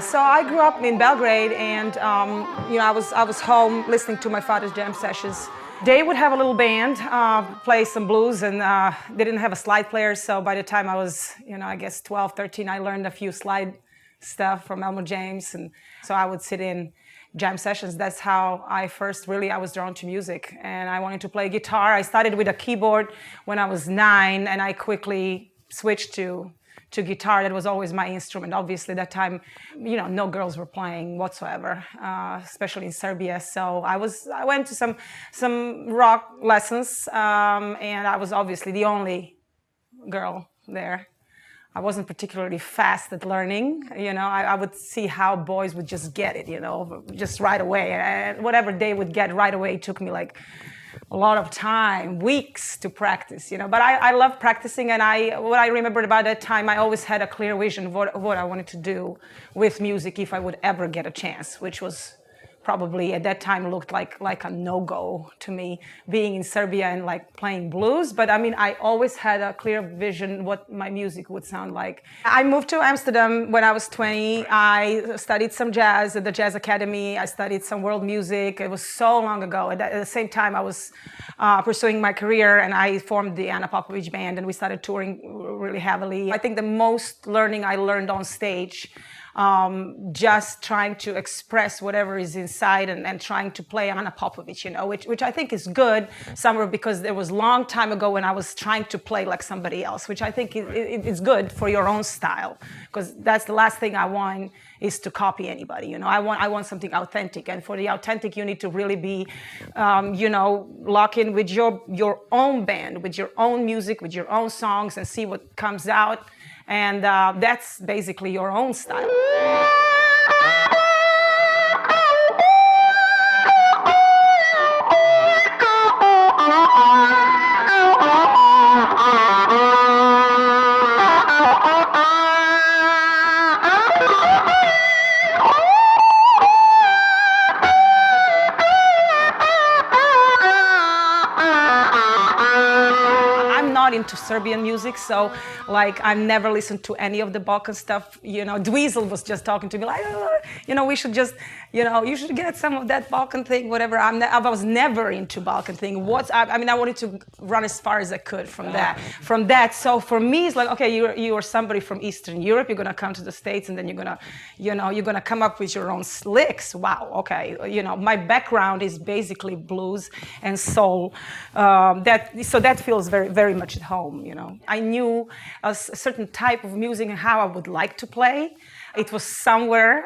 So I grew up in Belgrade, and I was home listening to my father's jam sessions. They would have a little band, play some blues, and they didn't have a slide player. So by the time I was, I guess 12, 13, I learned a few slide stuff from Elmo James, and so I would sit in jam sessions. That's how I was drawn to music, and I wanted to play guitar. I started with a keyboard when I was 9, and I quickly switched to guitar. That was always my instrument. Obviously, that time, no girls were playing whatsoever, especially in Serbia. So I went to some rock lessons, and I was obviously the only girl there. I wasn't particularly fast at learning. I would see how boys would just get it, just right away. And whatever they would get right away, it took me like a lot of time, weeks to practice, But I love practicing, and what I remembered about that time, I always had a clear vision of what I wanted to do with music if I would ever get a chance, which was probably at that time looked like a no-go to me, being in Serbia and like playing blues. But I mean, I always had a clear vision what my music would sound like. I moved to Amsterdam when I was 20. I studied some jazz at the Jazz Academy. I studied some world music. It was so long ago. At the same time, I was pursuing my career, and I formed the Anna Popovic band, and we started touring really heavily. I think the most learning I learned on stage, just trying to express whatever is inside and trying to play Anna Popovic, which I think is good somewhere, because there was a long time ago when I was trying to play like somebody else, which I think is good for your own style, because that's the last thing I want is to copy anybody. I want something authentic, and for the authentic, you need to really be, lock in with your own band, with your own music, with your own songs, and see what comes out. And that's basically your own style. Into Serbian music, so I've never listened to any of the Balkan stuff. Dweezil was just talking to me like, we should just, you should get some of that Balkan thing, whatever. I was never into Balkan thing. I wanted to run as far as I could from that. So for me, it's like, okay, you are somebody from Eastern Europe. You're gonna come to the States, and then you're gonna come up with your own licks. Wow, okay. My background is basically blues and soul. That feels very, very much at home. I knew a certain type of music and how I would like to play. It was somewhere,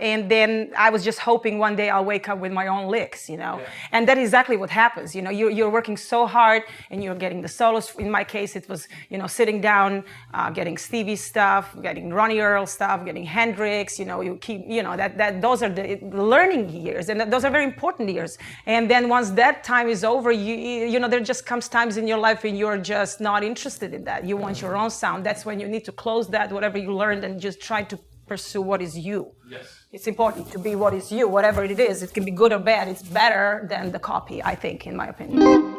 and then I was just hoping one day I'll wake up with my own licks, Yeah. And that's exactly what happens. You're working so hard, and you're getting the solos. In my case, it was, sitting down, getting Stevie stuff, getting Ronnie Earl stuff, getting Hendrix. You keep, those are the learning years, and those are very important years. And then once that time is over, there just comes times in your life when you're just not interested in that. You want your own sound. That's when you need to close that, whatever you learned, and just try to pursue what is you. Yes. It's important to be what is you, whatever it is. It can be good or bad. It's better than the copy, I think, in my opinion.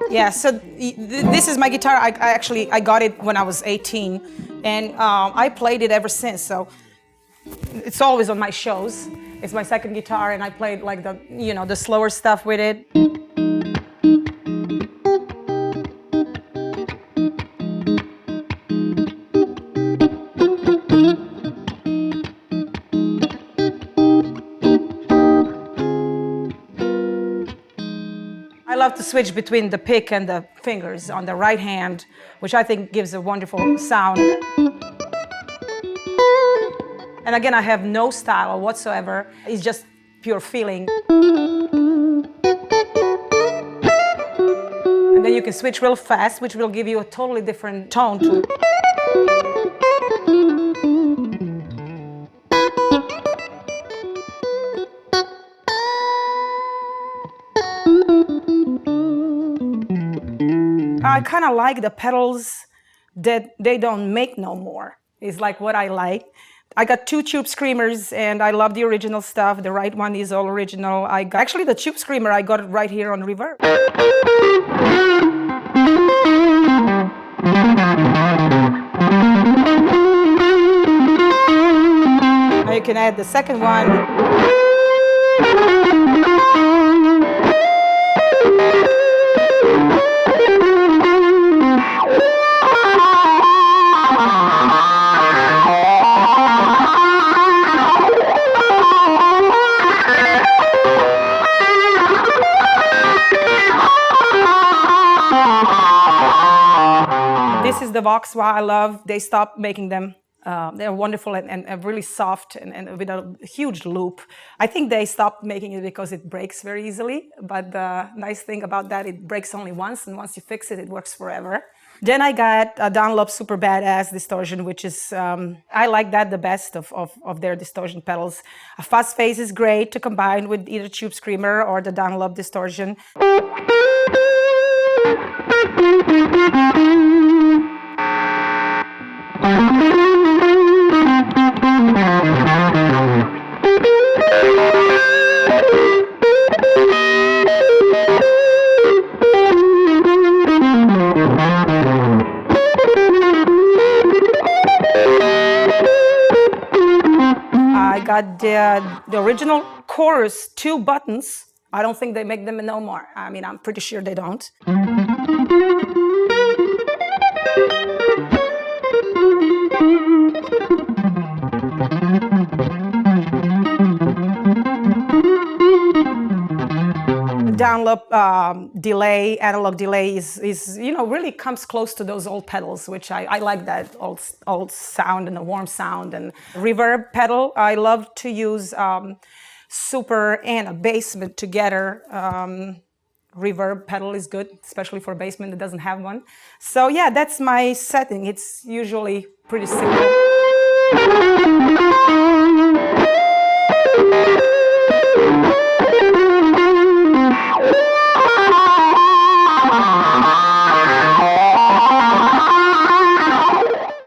Yeah, so this is my guitar. I got it when I was 18, and I played it ever since. So it's always on my shows. It's my second guitar, and I played like the slower stuff with it. I love to switch between the pick and the fingers on the right hand, which I think gives a wonderful sound. And again, I have no style whatsoever. It's just pure feeling. And then you can switch real fast, which will give you a totally different tone to it. I kind of like the pedals that they don't make no more. It's like what I like. I got 2 tube screamers, and I love the original stuff. The right one is all original. Actually, the tube screamer, I got it right here on Reverb. Now you can add the second one. This is the Vox I love. They stopped making them. They're wonderful and really soft and with a huge loop. I think they stopped making it because it breaks very easily. But the nice thing about that, it breaks only once, and once you fix it, it works forever. Then I got a Dunlop Super Badass distortion, which is, I like that the best of their distortion pedals. A fuzz phase is great to combine with either Tube Screamer or the Dunlop distortion. I got the original chorus 2 buttons. I don't think they make them no more. I mean, I'm pretty sure they don't. Dunlop delay, analog delay is really comes close to those old pedals, which I like that old sound and the warm sound. And reverb pedal, I love to use super and a basement together. Reverb pedal is good, especially for a basement that doesn't have one. So yeah, that's my setting. It's usually pretty simple.